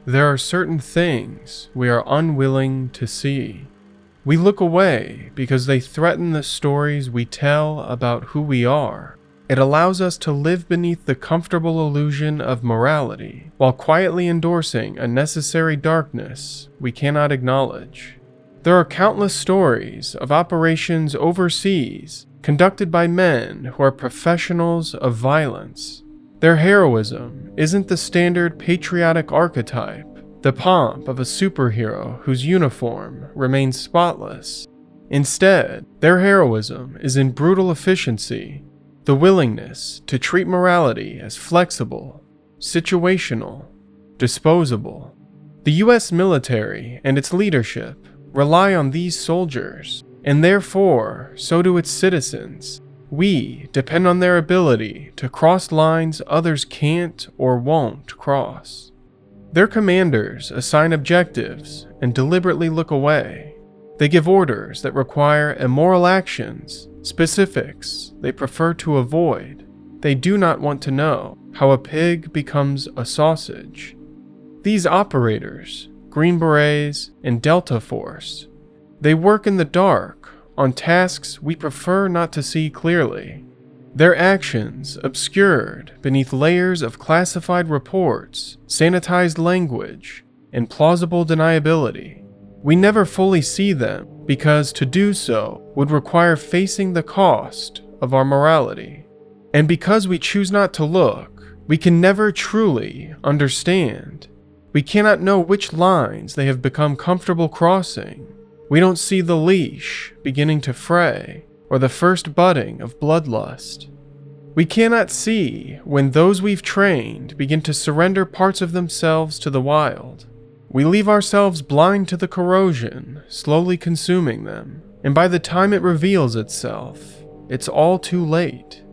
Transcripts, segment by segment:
There are certain things we are unwilling to see. We look away because they threaten the stories we tell about who we are. It allows us to live beneath the comfortable illusion of morality, while quietly endorsing a necessary darkness we cannot acknowledge. There are countless stories of operations overseas conducted by men who are professionals of violence. Their heroism isn't the standard patriotic archetype, the pomp of a superhero whose uniform remains spotless. Instead, their heroism is in brutal efficiency, the willingness to treat morality as flexible, situational, disposable. The U.S. military and its leadership rely on these soldiers, and therefore, so do its citizens. We depend on their ability to cross lines others can't or won't cross. Their commanders assign objectives and deliberately look away. They give orders that require immoral actions, specifics they prefer to avoid. They do not want to know how a pig becomes a sausage. These operators, Green Berets, and Delta Force, they work in the dark on tasks we prefer not to see clearly. Their actions obscured beneath layers of classified reports, sanitized language, and plausible deniability. We never fully see them because to do so would require facing the cost of our morality. And because we choose not to look, we can never truly understand. We cannot know which lines they have become comfortable crossing. We don't see the leash beginning to fray, or the first budding of bloodlust. We cannot see when those we've trained begin to surrender parts of themselves to the wild. We leave ourselves blind to the corrosion, slowly consuming them, and by the time it reveals itself, it's all too late.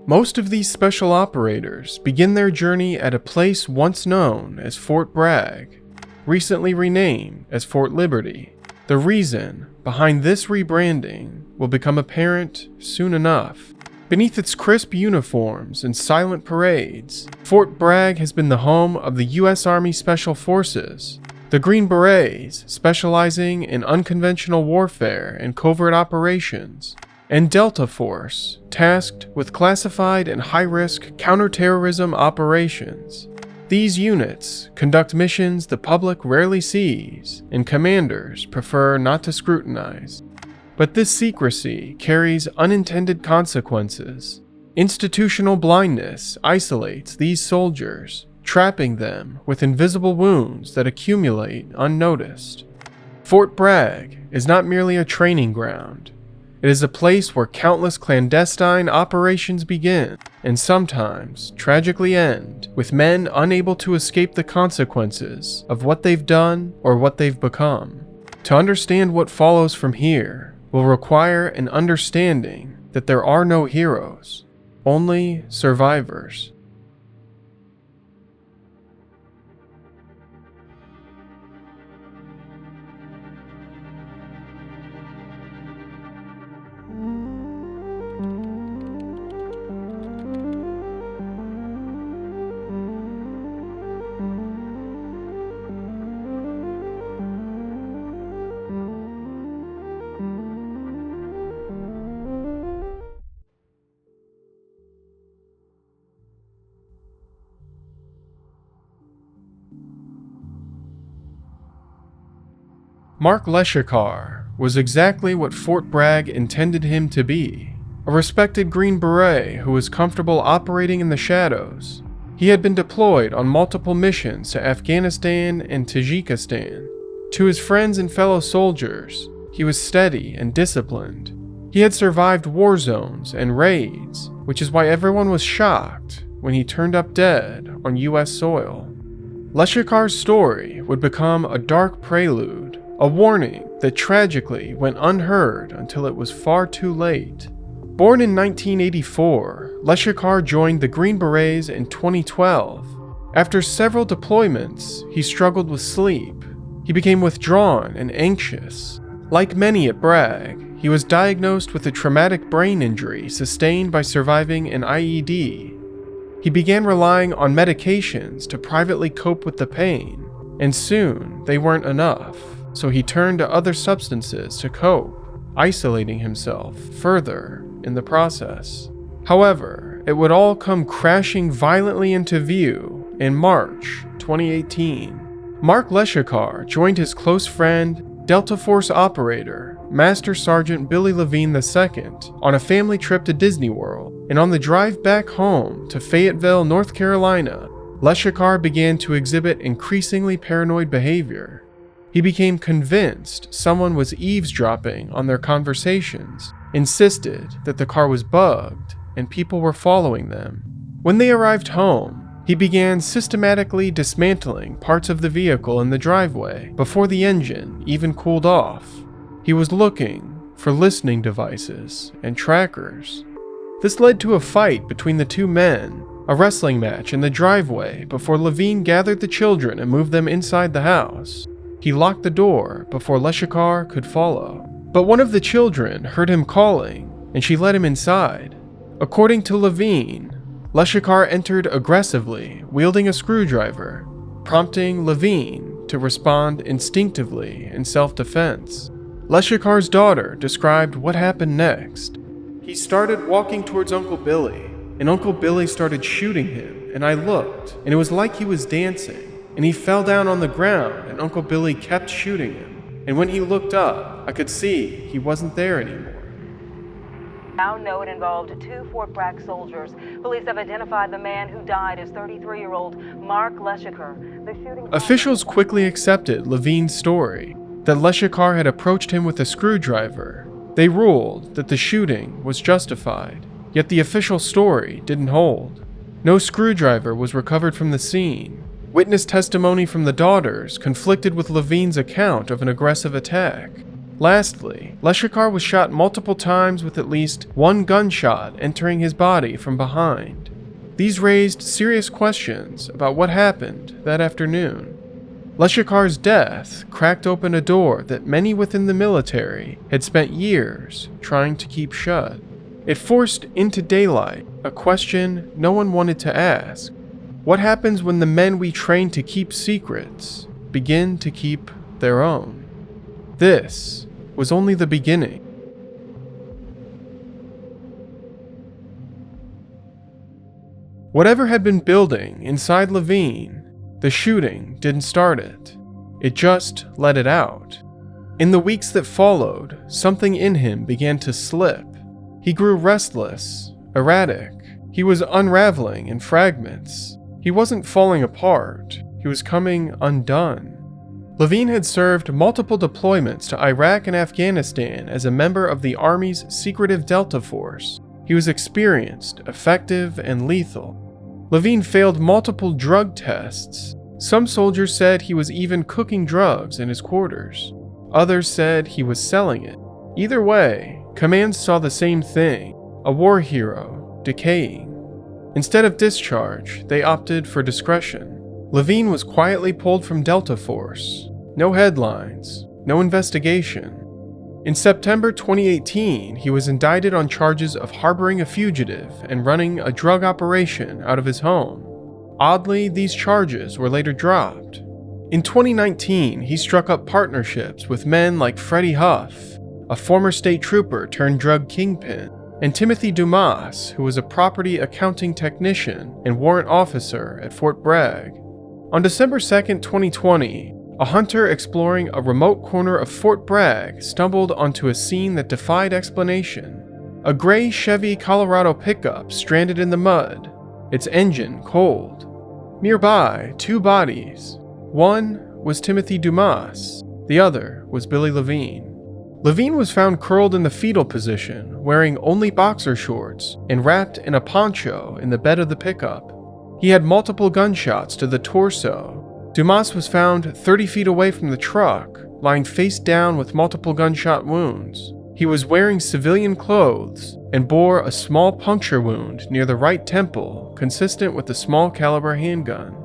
Most of these special operators begin their journey at a place once known as Fort Bragg, recently renamed as Fort Liberty. The reason behind this rebranding will become apparent soon enough. Beneath its crisp uniforms and silent parades, Fort Bragg has been the home of the U.S. Army Special Forces, the Green Berets specializing in unconventional warfare and covert operations, and Delta Force, tasked with classified and high-risk counterterrorism operations. These units conduct missions the public rarely sees, and commanders prefer not to scrutinize. But this secrecy carries unintended consequences. Institutional blindness isolates these soldiers, trapping them with invisible wounds that accumulate unnoticed. Fort Bragg is not merely a training ground. It is a place where countless clandestine operations begin, and sometimes tragically end, with men unable to escape the consequences of what they've done or what they've become. To understand what follows from here will require an understanding that there are no heroes, only survivors. Mark Leshikar was exactly what Fort Bragg intended him to be, a respected Green Beret who was comfortable operating in the shadows. He had been deployed on multiple missions to Afghanistan and Tajikistan. To his friends and fellow soldiers, he was steady and disciplined. He had survived war zones and raids, which is why everyone was shocked when he turned up dead on US soil. Leshikar's story would become a dark prelude, a warning that tragically went unheard until it was far too late. Born in 1984, Leshikar joined the Green Berets in 2012. After several deployments, he struggled with sleep. He became withdrawn and anxious. Like many at Bragg, he was diagnosed with a traumatic brain injury sustained by surviving an IED. He began relying on medications to privately cope with the pain. And soon, they weren't enough, so he turned to other substances to cope, isolating himself further in the process. However, it would all come crashing violently into view in March 2018. Mark Leshikar joined his close friend, Delta Force operator, Master Sergeant Billy Lavigne II, on a family trip to Disney World, and on the drive back home to Fayetteville, North Carolina, Leshikar began to exhibit increasingly paranoid behavior. He became convinced someone was eavesdropping on their conversations, insisted that the car was bugged, and people were following them. When they arrived home, he began systematically dismantling parts of the vehicle in the driveway before the engine even cooled off. He was looking for listening devices and trackers. This led to a fight between the two men, a wrestling match in the driveway before Lavigne gathered the children and moved them inside the house. He locked the door before Leshikar could follow. But one of the children heard him calling, and she let him inside. According to Lavigne, Leshikar entered aggressively, wielding a screwdriver, prompting Lavigne to respond instinctively in self-defense. Leshikar's daughter described what happened next. He started walking towards Uncle Billy, and Uncle Billy started shooting him, and I looked, and it was like he was dancing, and he fell down on the ground, and Uncle Billy kept shooting him, and when he looked up, I could see he wasn't there anymore. Now know it involved 2 Fort Bragg soldiers. Police have identified the man who died as 33-year-old Mark Leshikar. The shooting... Officials quickly accepted Lavigne's story that Leshikar had approached him with a screwdriver. They ruled that the shooting was justified, yet the official story didn't hold. No screwdriver was recovered from the scene. Witness testimony from the daughters conflicted with Lavigne's account of an aggressive attack. Lastly, Leshikar was shot multiple times with at least 1 gunshot entering his body from behind. These raised serious questions about what happened that afternoon. Leshikar's death cracked open a door that many within the military had spent years trying to keep shut. It forced into daylight a question no one wanted to ask. What happens when the men we train to keep secrets begin to keep their own? This was only the beginning. Whatever had been building inside Lavigne, the shooting didn't start it. It just let it out. In the weeks that followed, something in him began to slip. He grew restless, erratic. He was unraveling in fragments. He wasn't falling apart. He was coming undone. Lavigne had served multiple deployments to Iraq and Afghanistan as a member of the Army's secretive Delta Force. He was experienced, effective, and lethal. Lavigne failed multiple drug tests. Some soldiers said he was even cooking drugs in his quarters. Others said he was selling it. Either way, command saw the same thing, a war hero, decaying. Instead of discharge, they opted for discretion. Lavigne was quietly pulled from Delta Force. No headlines, no investigation. In September 2018, he was indicted on charges of harboring a fugitive and running a drug operation out of his home. Oddly, these charges were later dropped. In 2019, he struck up partnerships with men like Freddie Huff, a former state trooper turned drug kingpin, and Timothy Dumas, who was a property accounting technician and warrant officer at Fort Bragg. On December 2, 2020, a hunter exploring a remote corner of Fort Bragg stumbled onto a scene that defied explanation. A gray Chevy Colorado pickup stranded in the mud, its engine cold. Nearby, 2 bodies. One was Timothy Dumas, the other was Billy Lavigne. Lavigne was found curled in the fetal position, wearing only boxer shorts and wrapped in a poncho in the bed of the pickup. He had multiple gunshots to the torso. Dumas was found 30 feet away from the truck, lying face down with multiple gunshot wounds. He was wearing civilian clothes and bore a small puncture wound near the right temple, consistent with a small caliber handgun.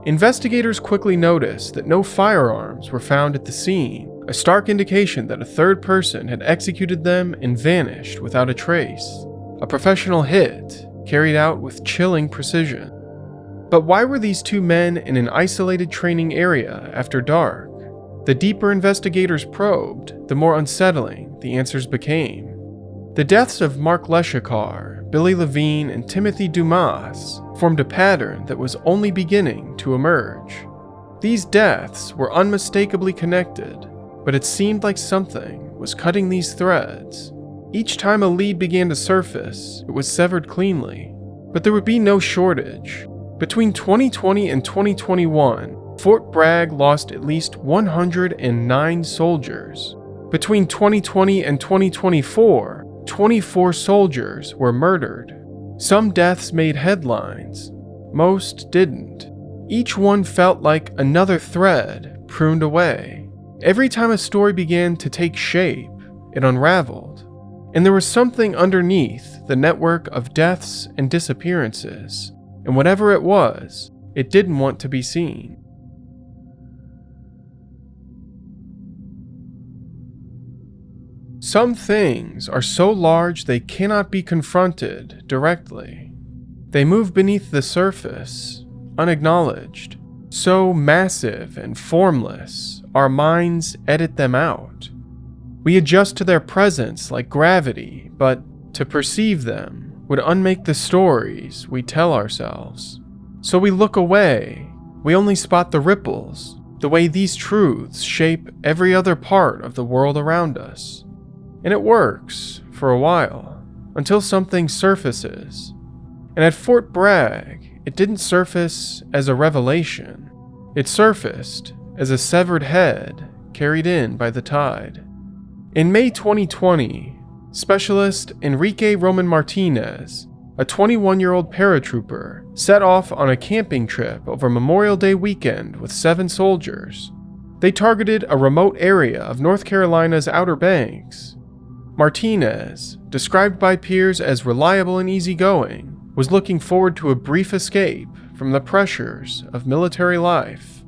Investigators quickly noticed that no firearms were found at the scene, a stark indication that a third person had executed them and vanished without a trace. A professional hit, carried out with chilling precision. But why were these two men in an isolated training area after dark? The deeper investigators probed, the more unsettling the answers became. The deaths of Mark Leshikar, Billy Lavigne, and Timothy Dumas formed a pattern that was only beginning to emerge. These deaths were unmistakably connected, but it seemed like something was cutting these threads. Each time a lead began to surface, it was severed cleanly. But there would be no shortage. Between 2020 and 2021, Fort Bragg lost at least 109 soldiers. Between 2020 and 2024, 24 soldiers were murdered. Some deaths made headlines. Most didn't. Each one felt like another thread pruned away. Every time a story began to take shape, it unraveled. And there was something underneath the network of deaths and disappearances. And whatever it was, it didn't want to be seen. Some things are so large they cannot be confronted directly. They move beneath the surface, unacknowledged. So massive and formless, our minds edit them out. We adjust to their presence like gravity, but to perceive them would unmake the stories we tell ourselves. So we look away. We only spot the ripples, the way these truths shape every other part of the world around us. And it works for a while, until something surfaces. And at Fort Bragg, it didn't surface as a revelation. It surfaced as a severed head carried in by the tide. In May 2020, Specialist Enrique Roman-Martinez, a 21-year-old paratrooper, set off on a camping trip over Memorial Day weekend with 7 soldiers. They targeted a remote area of North Carolina's Outer Banks. Martinez, described by peers as reliable and easygoing, was looking forward to a brief escape from the pressures of military life.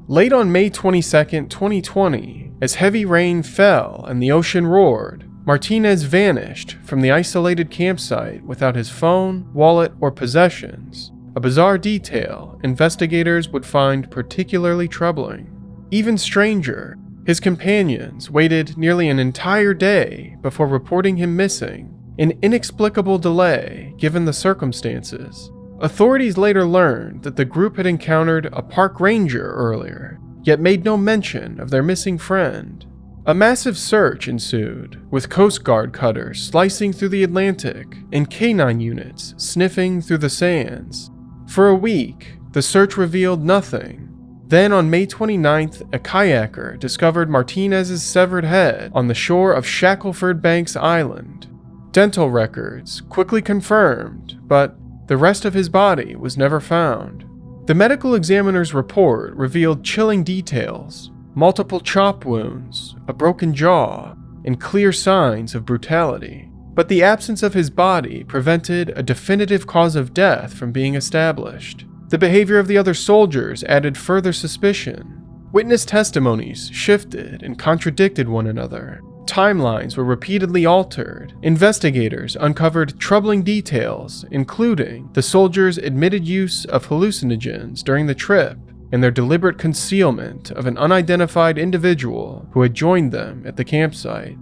Late on May 22, 2020, as heavy rain fell and the ocean roared, Martinez vanished from the isolated campsite without his phone, wallet, or possessions, a bizarre detail investigators would find particularly troubling. Even stranger, his companions waited nearly an entire day before reporting him missing, an inexplicable delay given the circumstances. Authorities later learned that the group had encountered a park ranger earlier, yet made no mention of their missing friend. A massive search ensued, with Coast Guard cutters slicing through the Atlantic and canine units sniffing through the sands. For a week, the search revealed nothing. Then on May 29th, a kayaker discovered Martinez's severed head on the shore of Shackleford Banks Island. Dental records quickly confirmed, but the rest of his body was never found. The medical examiner's report revealed chilling details: multiple chop wounds, a broken jaw, and clear signs of brutality. But the absence of his body prevented a definitive cause of death from being established. The behavior of the other soldiers added further suspicion. Witness testimonies shifted and contradicted one another. Timelines were repeatedly altered. Investigators uncovered troubling details, including the soldiers' admitted use of hallucinogens during the trip and their deliberate concealment of an unidentified individual who had joined them at the campsite.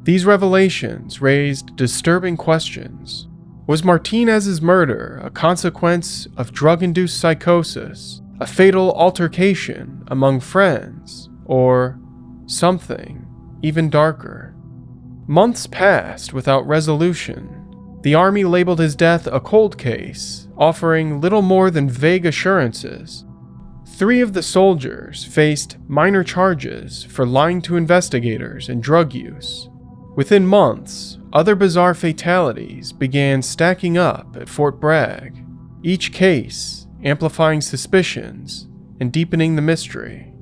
These revelations raised disturbing questions. Was Martinez's murder a consequence of drug-induced psychosis, a fatal altercation among friends, or something even darker? Months passed without resolution. The Army labeled his death a cold case, offering little more than vague assurances. 3 of the soldiers faced minor charges for lying to investigators and drug use. Within months, other bizarre fatalities began stacking up at Fort Bragg, each case amplifying suspicions and deepening the mystery.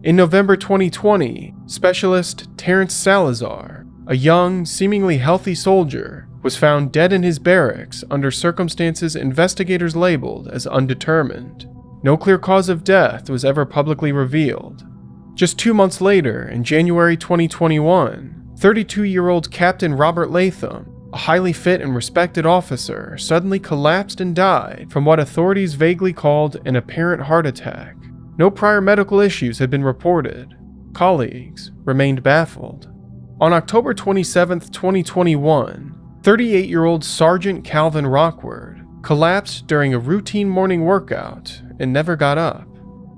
In November 2020, Specialist Terrence Salazar, a young, seemingly healthy soldier, was found dead in his barracks under circumstances investigators labeled as undetermined. No clear cause of death was ever publicly revealed. Just 2 months later, in January 2021, 32-year-old Captain Robert Latham, a highly fit and respected officer, suddenly collapsed and died from what authorities vaguely called an apparent heart attack. No prior medical issues had been reported. Colleagues remained baffled. On October 27, 2021, 38-year-old Sergeant Calvin Rockford collapsed during a routine morning workout and never got up.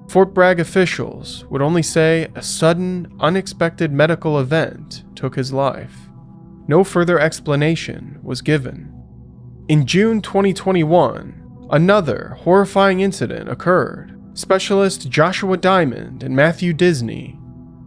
Fort Bragg officials would only say a sudden, unexpected medical event took his life. No further explanation was given. In June 2021, another horrifying incident occurred. Specialist Joshua Diamond and Matthew Disney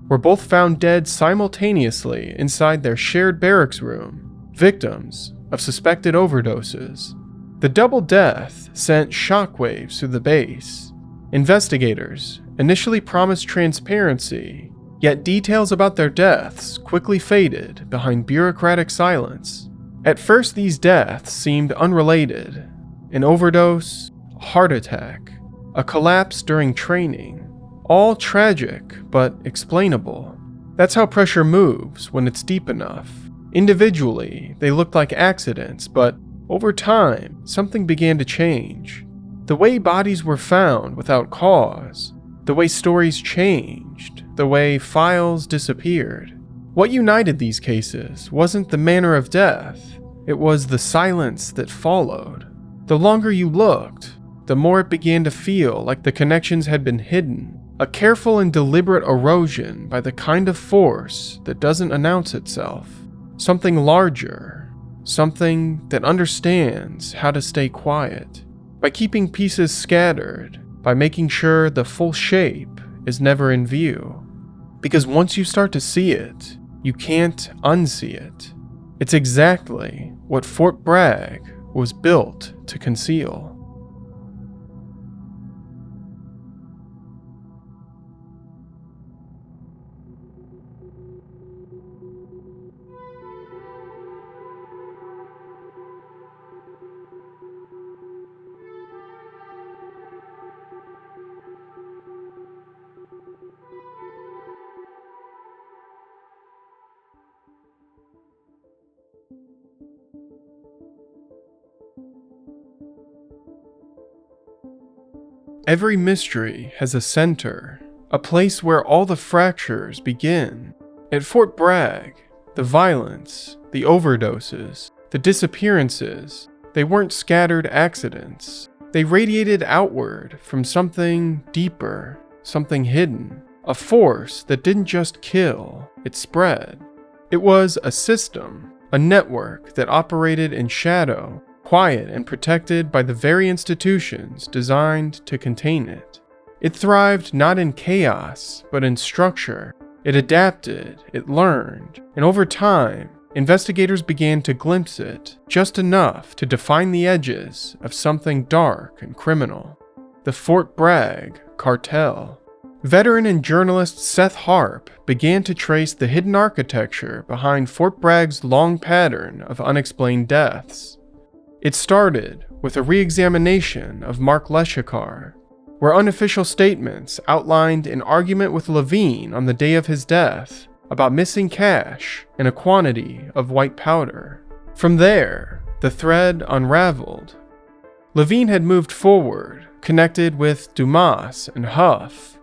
were both found dead simultaneously inside their shared barracks room, victims of suspected overdoses. The double death sent shockwaves through the base. Investigators initially promised transparency, yet details about their deaths quickly faded behind bureaucratic silence. At first, these deaths seemed unrelated: an overdose, a heart attack, a collapse during training. All tragic, but explainable. That's how pressure moves when it's deep enough. Individually, they looked like accidents, but over time, something began to change. The way bodies were found without cause, the way stories changed, the way files disappeared. What united these cases wasn't the manner of death, it was the silence that followed. The longer you looked, the more it began to feel like the connections had been hidden, a careful and deliberate erosion by the kind of force that doesn't announce itself. Something larger, something that understands how to stay quiet. By keeping pieces scattered, by making sure the full shape is never in view. Because once you start to see it, you can't unsee it. It's exactly what Fort Bragg was built to conceal. Every mystery has a center, a place where all the fractures begin. At Fort Bragg, the violence, the overdoses, the disappearances, they weren't scattered accidents. They radiated outward from something deeper, something hidden, a force that didn't just kill, it spread. It was a system, a network that operated in shadow, quiet and protected by the very institutions designed to contain it. It thrived not in chaos, but in structure. It adapted, it learned, and over time, investigators began to glimpse it, just enough to define the edges of something dark and criminal. The Fort Bragg Cartel. Veteran and journalist Seth Harp began to trace the hidden architecture behind Fort Bragg's long pattern of unexplained deaths. It started with a re-examination of Mark Leshikar, where unofficial statements outlined an argument with Lavigne on the day of his death about missing cash and a quantity of white powder. From there, the thread unraveled. Lavigne had moved forward, connected with Dumas and Huff,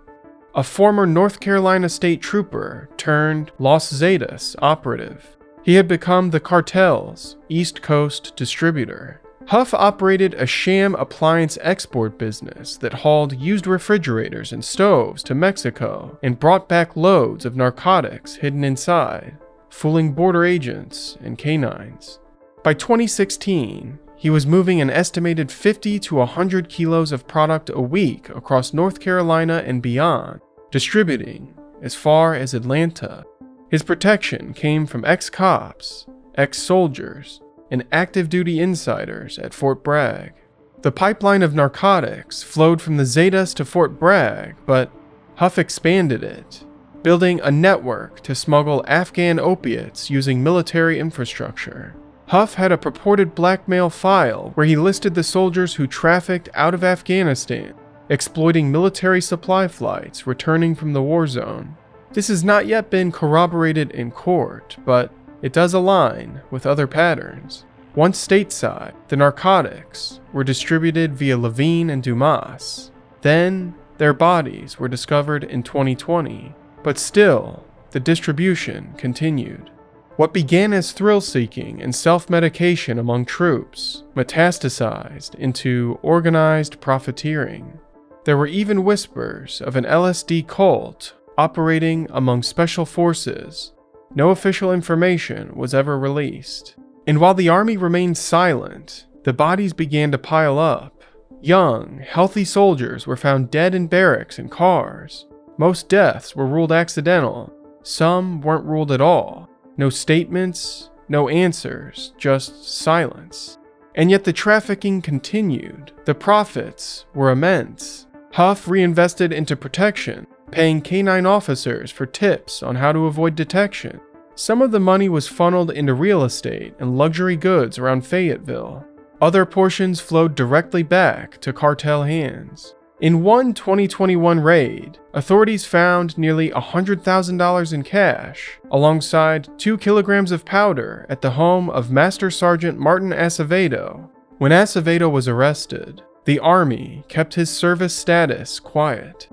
a former North Carolina state trooper turned Los Zetas operative. He had become the cartel's East Coast distributor. Huff operated a sham appliance export business that hauled used refrigerators and stoves to Mexico and brought back loads of narcotics hidden inside, fooling border agents and canines. By 2016, he was moving an estimated 50 to 100 kilos of product a week across North Carolina and beyond, distributing as far as Atlanta. His protection came from ex-cops, ex-soldiers, and active-duty insiders at Fort Bragg. The pipeline of narcotics flowed from the Zetas to Fort Bragg, but Huff expanded it, building a network to smuggle Afghan opiates using military infrastructure. Huff had a purported blackmail file where he listed the soldiers who trafficked out of Afghanistan, exploiting military supply flights returning from the war zone. This has not yet been corroborated in court, but it does align with other patterns. Once stateside, the narcotics were distributed via Lavigne and Dumas. Then, their bodies were discovered in 2020, but still, the distribution continued. What began as thrill-seeking and self-medication among troops metastasized into organized profiteering. There were even whispers of an LSD cult operating among special forces. No official information was ever released. And while the army remained silent, the bodies began to pile up. Young, healthy soldiers were found dead in barracks and cars. Most deaths were ruled accidental. Some weren't ruled at all. No statements, no answers, just silence. And yet the trafficking continued. The profits were immense. Huff reinvested into protection, paying K-9 officers for tips on how to avoid detection. Some of the money was funneled into real estate and luxury goods around Fayetteville. Other portions flowed directly back to cartel hands. In one 2021 raid, authorities found nearly $100,000 in cash, alongside 2 kilograms of powder at the home of Master Sergeant Martin Acevedo. When Acevedo was arrested, the Army kept his service status quiet.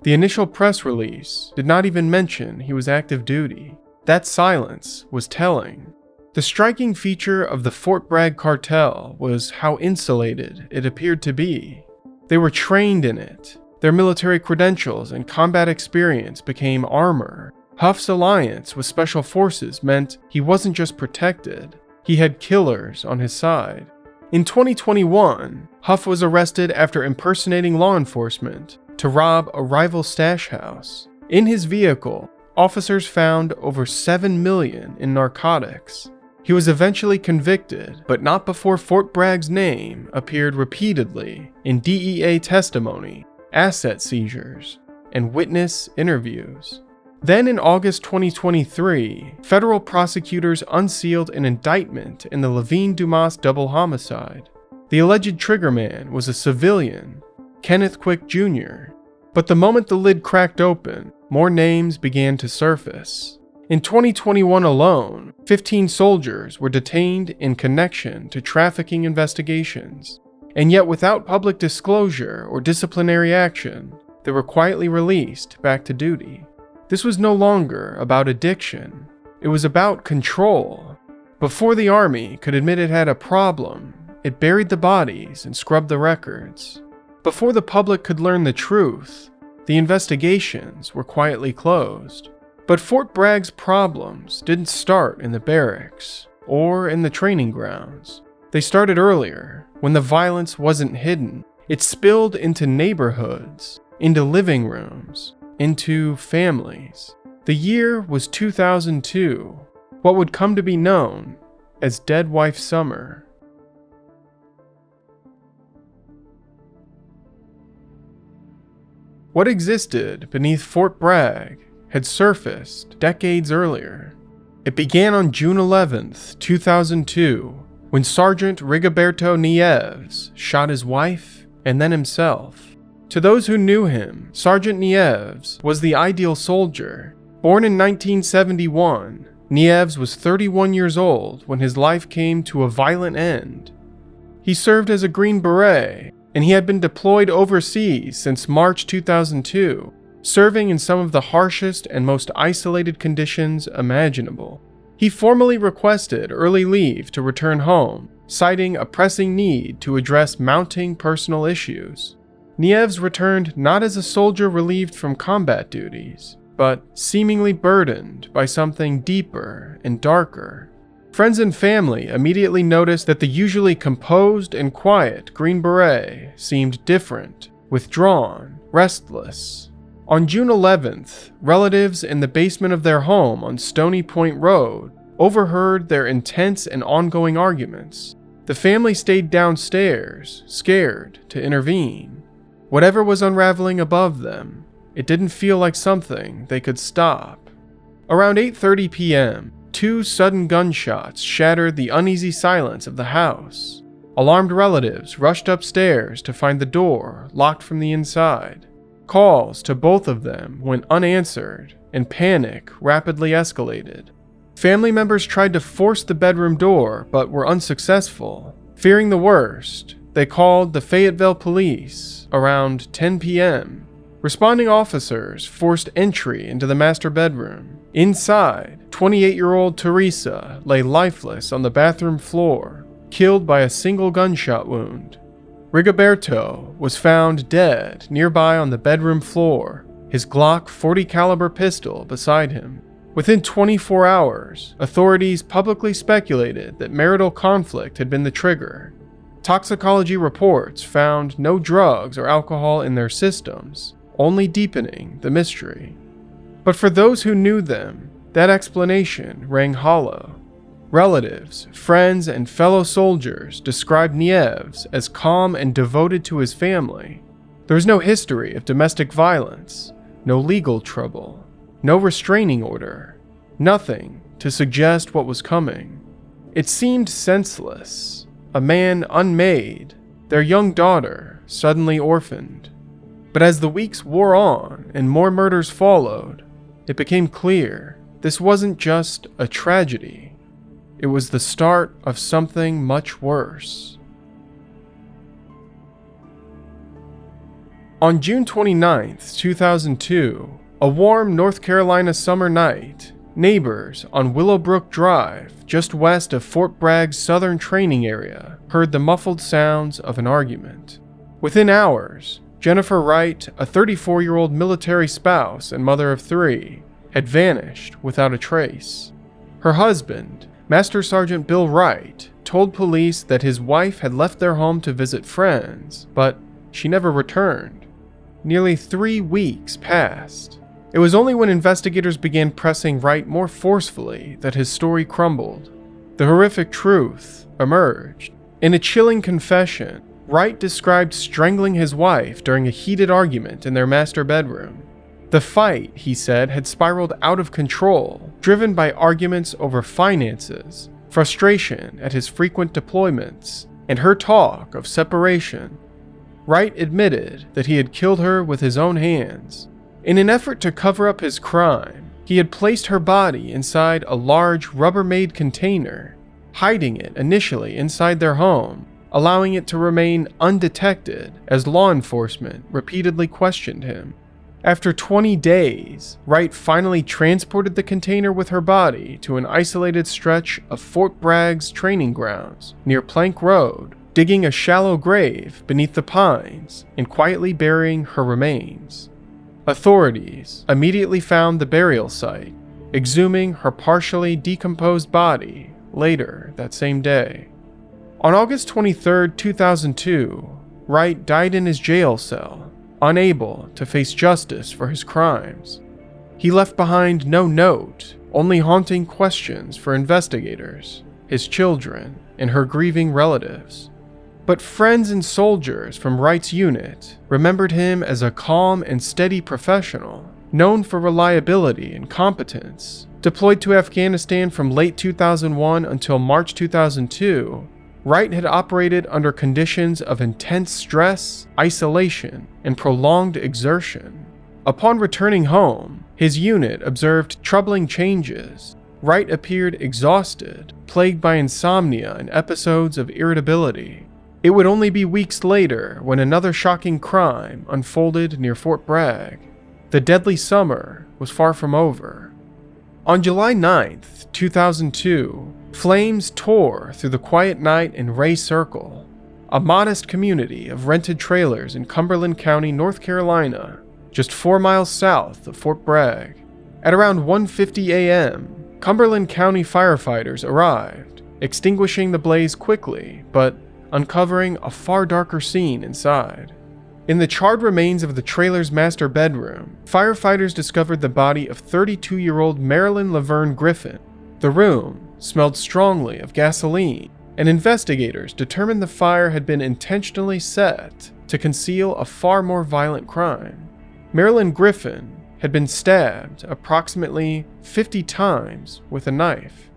The initial press release did not even mention he was active duty. That silence was telling. The striking feature of the Fort Bragg Cartel was how insulated it appeared to be. They were trained in it. Their military credentials and combat experience became armor. Huff's alliance with special forces meant he wasn't just protected, he had killers on his side. In 2021, Huff was arrested after impersonating law enforcement to rob a rival stash house. In his vehicle, officers found over $7 million in narcotics. He was eventually convicted, but not before Fort Bragg's name appeared repeatedly in DEA testimony, asset seizures, and witness interviews. Then in August 2023, federal prosecutors unsealed an indictment in the Lavigne-Dumas double homicide. The alleged triggerman was a civilian, Kenneth Quick Jr. But the moment the lid cracked open, more names began to surface. In 2021 alone, 15 soldiers were detained in connection to trafficking investigations. And yet without public disclosure or disciplinary action, they were quietly released back to duty. This was no longer about addiction. It was about control. Before the Army could admit it had a problem, it buried the bodies and scrubbed the records. Before the public could learn the truth, the investigations were quietly closed. But Fort Bragg's problems didn't start in the barracks or in the training grounds. They started earlier, when the violence wasn't hidden. It spilled into neighborhoods, into living rooms, into families. The year was 2002, what would come to be known as Dead Wife Summer. What existed beneath Fort Bragg had surfaced decades earlier. It began on June 11th, 2002, when Sergeant Rigoberto Nieves shot his wife and then himself. To those who knew him, Sergeant Nieves was the ideal soldier. Born in 1971, Nieves was 31 years old when his life came to a violent end. He served as a Green Beret, and he had been deployed overseas since March 2002, serving in some of the harshest and most isolated conditions imaginable. He formally requested early leave to return home, citing a pressing need to address mounting personal issues. Nieves returned not as a soldier relieved from combat duties, but seemingly burdened by something deeper and darker. Friends and family immediately noticed that the usually composed and quiet Green Beret seemed different, withdrawn, restless. On June 11th, relatives in the basement of their home on Stony Point Road overheard their intense and ongoing arguments. The family stayed downstairs, scared to intervene. Whatever was unraveling above them, it didn't feel like something they could stop. Around 8:30 p.m., 2 sudden gunshots shattered the uneasy silence of the house. Alarmed relatives rushed upstairs to find the door locked from the inside. Calls to both of them went unanswered, and panic rapidly escalated. Family members tried to force the bedroom door but were unsuccessful. Fearing the worst, they called the Fayetteville police around 10 p.m. Responding officers forced entry into the master bedroom. Inside, 28-year-old Teresa lay lifeless on the bathroom floor, killed by a single gunshot wound. Rigoberto was found dead nearby on the bedroom floor, his Glock 40 caliber pistol beside him. Within 24 hours, authorities publicly speculated that marital conflict had been the trigger. Toxicology reports found no drugs or alcohol in their systems, only deepening the mystery. But for those who knew them, that explanation rang hollow. Relatives, friends, and fellow soldiers described Nieves as calm and devoted to his family. There was no history of domestic violence, no legal trouble, no restraining order, nothing to suggest what was coming. It seemed senseless, a man unmade, their young daughter suddenly orphaned. But as the weeks wore on and more murders followed, it became clear this wasn't just a tragedy. It was the start of something much worse. On June 29, 2002, a warm North Carolina summer night, neighbors on Willowbrook Drive, just west of Fort Bragg's southern training area, heard the muffled sounds of an argument. Within hours, Jennifer Wright, a 34-year-old military spouse and mother of 3, had vanished without a trace. Her husband, Master Sergeant Bill Wright, told police that his wife had left their home to visit friends, but she never returned. Nearly 3 weeks passed. It was only when investigators began pressing Wright more forcefully that his story crumbled. The horrific truth emerged. In a chilling confession, Wright described strangling his wife during a heated argument in their master bedroom. The fight, he said, had spiraled out of control, driven by arguments over finances, frustration at his frequent deployments, and her talk of separation. Wright admitted that he had killed her with his own hands. In an effort to cover up his crime, he had placed her body inside a large Rubbermaid container, hiding it initially inside their home, allowing it to remain undetected as law enforcement repeatedly questioned him. After 20 days, Wright finally transported the container with her body to an isolated stretch of Fort Bragg's training grounds near Plank Road, digging a shallow grave beneath the pines and quietly burying her remains. Authorities immediately found the burial site, exhuming her partially decomposed body later that same day. On August 23, 2002, Wright died in his jail cell, unable to face justice for his crimes. He left behind no note, only haunting questions for investigators, his children, and her grieving relatives. But friends and soldiers from Wright's unit remembered him as a calm and steady professional, known for reliability and competence. Deployed to Afghanistan from late 2001 until March 2002, Wright had operated under conditions of intense stress, isolation, and prolonged exertion. Upon returning home, his unit observed troubling changes. Wright appeared exhausted, plagued by insomnia and episodes of irritability. It would only be weeks later when another shocking crime unfolded near Fort Bragg. The deadly summer was far from over. On July 9, 2002, flames tore through the quiet night in Ray Circle, a modest community of rented trailers in Cumberland County, North Carolina, just 4 miles south of Fort Bragg. At around 1:50 a.m., Cumberland County firefighters arrived, extinguishing the blaze quickly, but uncovering a far darker scene inside. In the charred remains of the trailer's master bedroom, firefighters discovered the body of 32-year-old Marilyn Laverne Griffin. The room smelled strongly of gasoline, and investigators determined the fire had been intentionally set to conceal a far more violent crime. Marilyn Griffin had been stabbed approximately 50 times with a knife.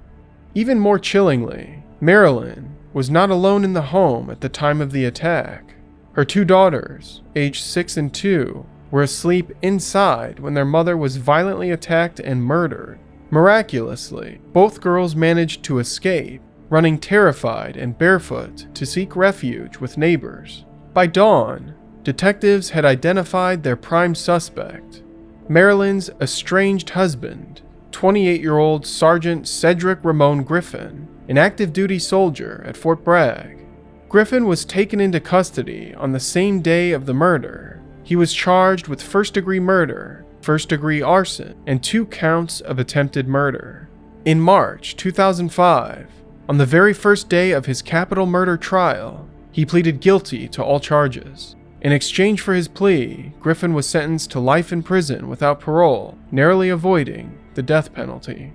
Even more chillingly, Marilyn was not alone in the home at the time of the attack. Her 2 daughters, aged 6 and 2, were asleep inside when their mother was violently attacked and murdered. Miraculously, both girls managed to escape, running terrified and barefoot to seek refuge with neighbors. By dawn, detectives had identified their prime suspect, Marilyn's estranged husband, 28-year-old Sergeant Cedric Ramon Griffin, an active duty soldier at Fort Bragg. Griffin was taken into custody on the same day of the murder. He was charged with first-degree murder, first-degree arson, and 2 counts of attempted murder. In March 2005, on the very first day of his capital murder trial, he pleaded guilty to all charges. In exchange for his plea, Griffin was sentenced to life in prison without parole, narrowly avoiding the death penalty.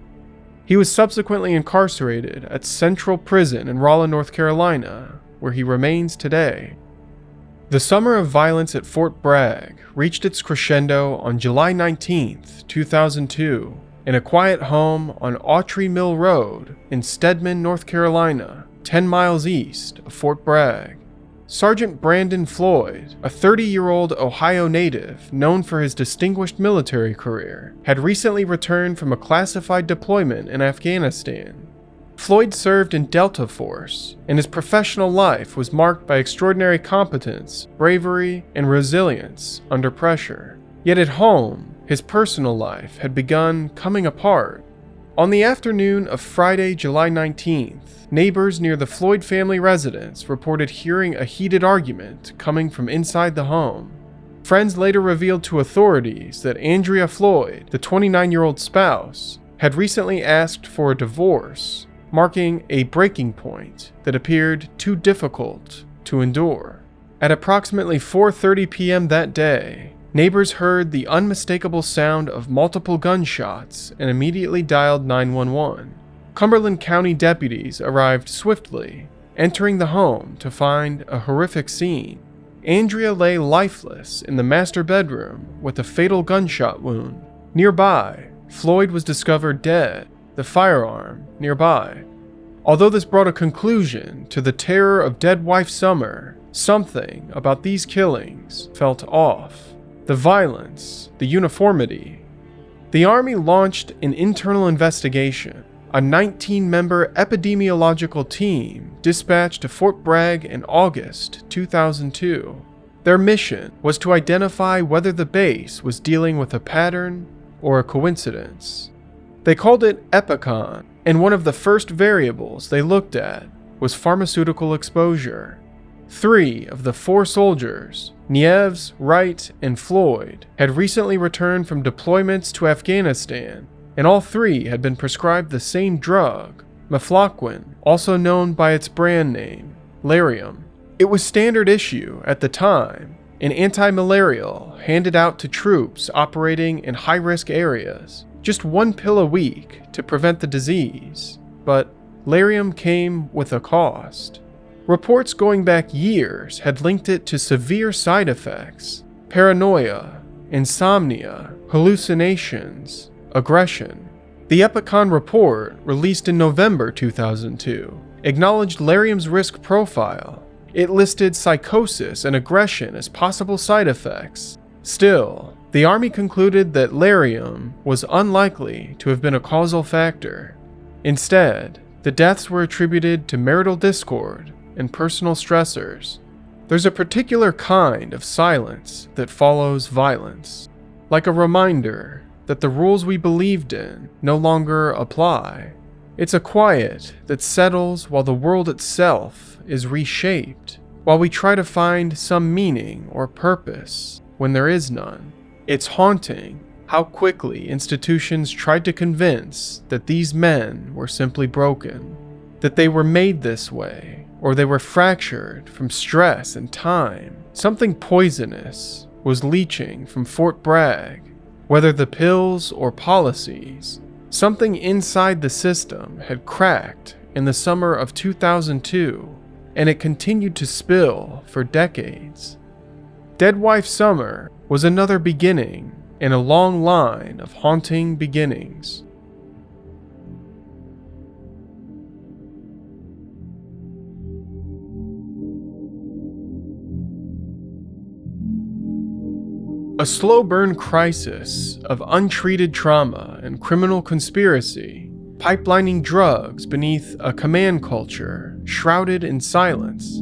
He was subsequently incarcerated at Central Prison in Raleigh, North Carolina, where he remains today. The summer of violence at Fort Bragg reached its crescendo on July 19, 2002, in a quiet home on Autry Mill Road in Stedman, North Carolina, 10 miles east of Fort Bragg. Sergeant Brandon Floyd, a 30-year-old Ohio native known for his distinguished military career, had recently returned from a classified deployment in Afghanistan. Floyd served in Delta Force, and his professional life was marked by extraordinary competence, bravery, and resilience under pressure. Yet at home, his personal life had begun coming apart. On the afternoon of Friday, July 19th, neighbors near the Floyd family residence reported hearing a heated argument coming from inside the home. Friends later revealed to authorities that Andrea Floyd, the 29-year-old spouse, had recently asked for a divorce, marking a breaking point that appeared too difficult to endure. At approximately 4:30 p.m. that day, neighbors heard the unmistakable sound of multiple gunshots and immediately dialed 911. Cumberland County deputies arrived swiftly, entering the home to find a horrific scene. Andrea lay lifeless in the master bedroom with a fatal gunshot wound. Nearby, Floyd was discovered dead, the firearm nearby. Although this brought a conclusion to the terror of dead wife summer, something about these killings felt off. The violence, the uniformity. The Army launched an internal investigation. A 19-member epidemiological team dispatched to Fort Bragg in August 2002. Their mission was to identify whether the base was dealing with a pattern or a coincidence. They called it Epicon, and one of the first variables they looked at was pharmaceutical exposure. 3 of the 4 soldiers, Nieves, Wright, and Floyd, had recently returned from deployments to Afghanistan, and all 3 had been prescribed the same drug, mefloquine, also known by its brand name, Lariam. It was standard issue at the time, an anti-malarial handed out to troops operating in high-risk areas, just 1 pill a week to prevent the disease, but Lariam came with a cost. Reports going back years had linked it to severe side effects, paranoia, insomnia, hallucinations, aggression. The Epicon report, released in November 2002, acknowledged Lariam's risk profile. It listed psychosis and aggression as possible side effects. Still, the Army concluded that Lariam was unlikely to have been a causal factor. Instead, the deaths were attributed to marital discord and personal stressors. There's a particular kind of silence that follows violence, like a reminder that the rules we believed in no longer apply. It's a quiet that settles while the world itself is reshaped, while we try to find some meaning or purpose when there is none. It's haunting how quickly institutions tried to convince that these men were simply broken, that they were made this way, or they were fractured from stress and time. Something poisonous was leaching from Fort Bragg. Whether the pills or policies, something inside the system had cracked in the summer of 2002, and it continued to spill for decades. Dead Wife Summer was another beginning in a long line of haunting beginnings. A slow burn crisis of untreated trauma and criminal conspiracy, pipelining drugs beneath a command culture shrouded in silence.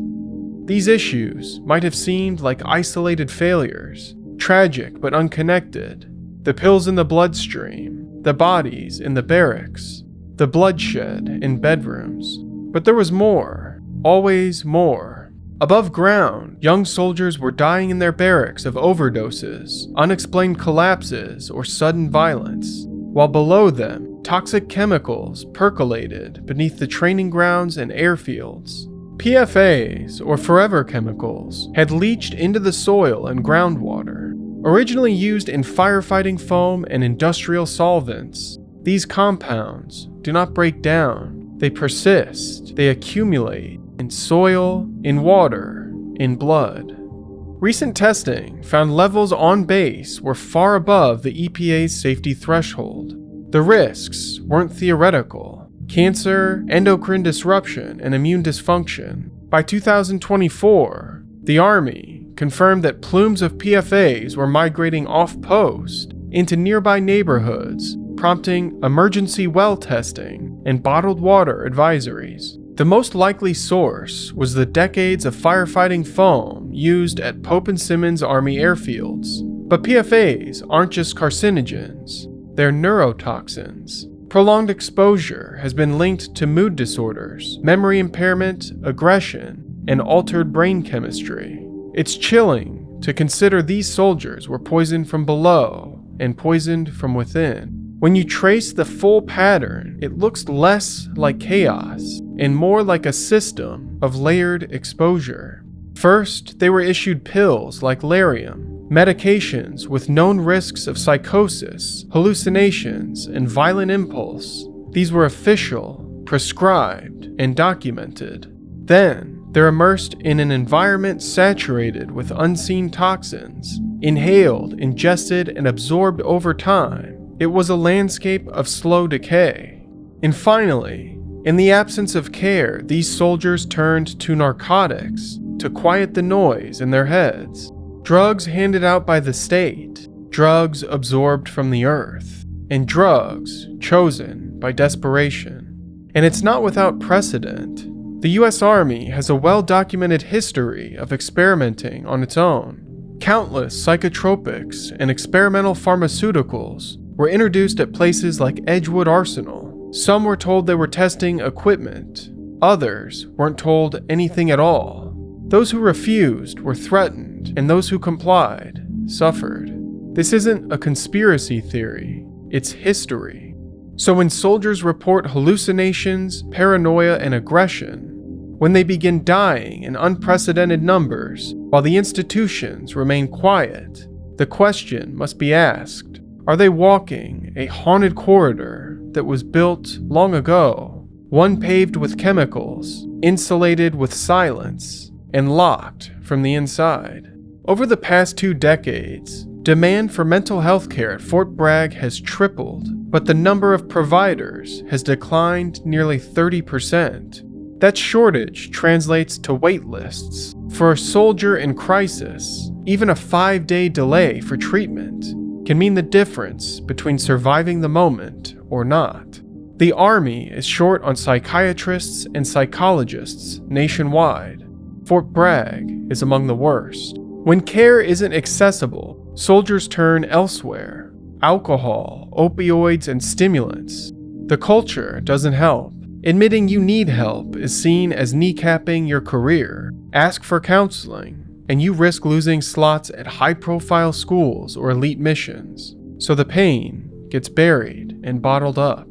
These issues might have seemed like isolated failures, tragic but unconnected. The pills in the bloodstream, the bodies in the barracks, the bloodshed in bedrooms. But there was more, always more. Above ground, young soldiers were dying in their barracks of overdoses, unexplained collapses, or sudden violence, while below them, toxic chemicals percolated beneath the training grounds and airfields. PFAS, or forever chemicals, had leached into the soil and groundwater. Originally used in firefighting foam and industrial solvents, these compounds do not break down. They persist. They accumulate in soil, in water, in blood. Recent testing found levels on base were far above the EPA's safety threshold. The risks weren't theoretical. Cancer, endocrine disruption, and immune dysfunction. By 2024, the Army confirmed that plumes of PFAS were migrating off-post into nearby neighborhoods, prompting emergency well testing and bottled water advisories. The most likely source was the decades of firefighting foam used at Pope and Simmons Army airfields. But PFAS aren't just carcinogens, they're neurotoxins. Prolonged exposure has been linked to mood disorders, memory impairment, aggression, and altered brain chemistry. It's chilling to consider these soldiers were poisoned from below and poisoned from within. When you trace the full pattern, it looks less like chaos and more like a system of layered exposure. First, they were issued pills like Lariam, medications with known risks of psychosis, hallucinations, and violent impulse. These were official, prescribed, and documented. Then, they're immersed in an environment saturated with unseen toxins, inhaled, ingested, and absorbed over time. It was a landscape of slow decay. And finally, in the absence of care, these soldiers turned to narcotics to quiet the noise in their heads. Drugs handed out by the state, drugs absorbed from the earth, and drugs chosen by desperation. And it's not without precedent. The U.S. Army has a well-documented history of experimenting on its own. Countless psychotropics and experimental pharmaceuticals were introduced at places like Edgewood Arsenal. Some were told they were testing equipment. Others weren't told anything at all. Those who refused were threatened, and those who complied suffered. This isn't a conspiracy theory, it's history. So when soldiers report hallucinations, paranoia, and aggression, when they begin dying in unprecedented numbers while the institutions remain quiet, the question must be asked: are they walking a haunted corridor that was built long ago, one paved with chemicals, insulated with silence, and locked from the inside? Over the past 2 decades, demand for mental health care at Fort Bragg has tripled, but the number of providers has declined nearly 30%. That shortage translates to wait lists. For a soldier in crisis, even a 5-day delay for treatment can mean the difference between surviving the moment or not. The Army is short on psychiatrists and psychologists nationwide. Fort Bragg is among the worst. When care isn't accessible, soldiers turn elsewhere. Alcohol, opioids, and stimulants. The culture doesn't help. Admitting you need help is seen as kneecapping your career. Ask for counseling, and you risk losing slots at high-profile schools or elite missions. So the pain gets buried and bottled up.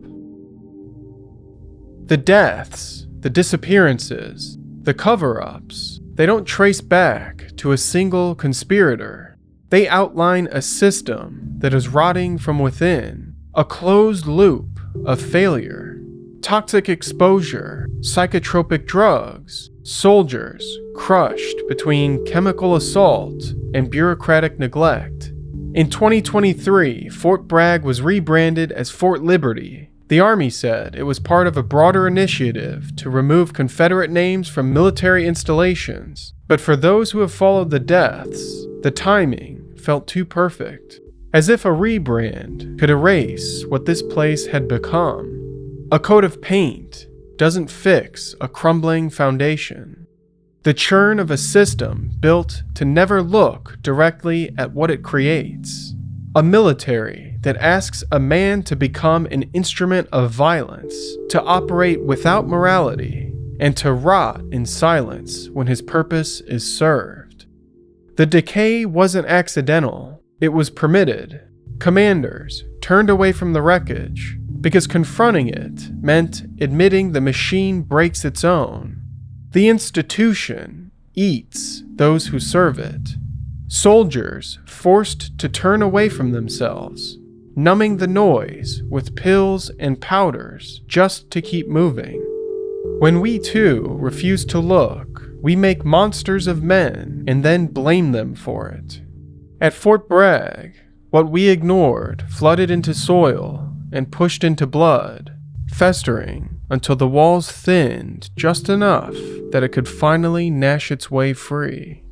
The deaths, the disappearances, the cover-ups, they don't trace back to a single conspirator. They outline a system that is rotting from within, a closed loop of failure. Toxic exposure, psychotropic drugs, soldiers crushed between chemical assault and bureaucratic neglect. In 2023, Fort Bragg was rebranded as Fort Liberty. The Army said it was part of a broader initiative to remove Confederate names from military installations. But for those who have followed the deaths, the timing felt too perfect, as if a rebrand could erase what this place had become. A coat of paint doesn't fix a crumbling foundation. The churn of a system built to never look directly at what it creates. A military that asks a man to become an instrument of violence, to operate without morality, and to rot in silence when his purpose is served. The decay wasn't accidental, it was permitted. Commanders turned away from the wreckage because confronting it meant admitting the machine breaks its own. The institution eats those who serve it. Soldiers forced to turn away from themselves, numbing the noise with pills and powders just to keep moving. When we too refuse to look, we make monsters of men and then blame them for it. At Fort Bragg, what we ignored flooded into soil and pushed into blood, festering until the walls thinned just enough that it could finally gnash its way free.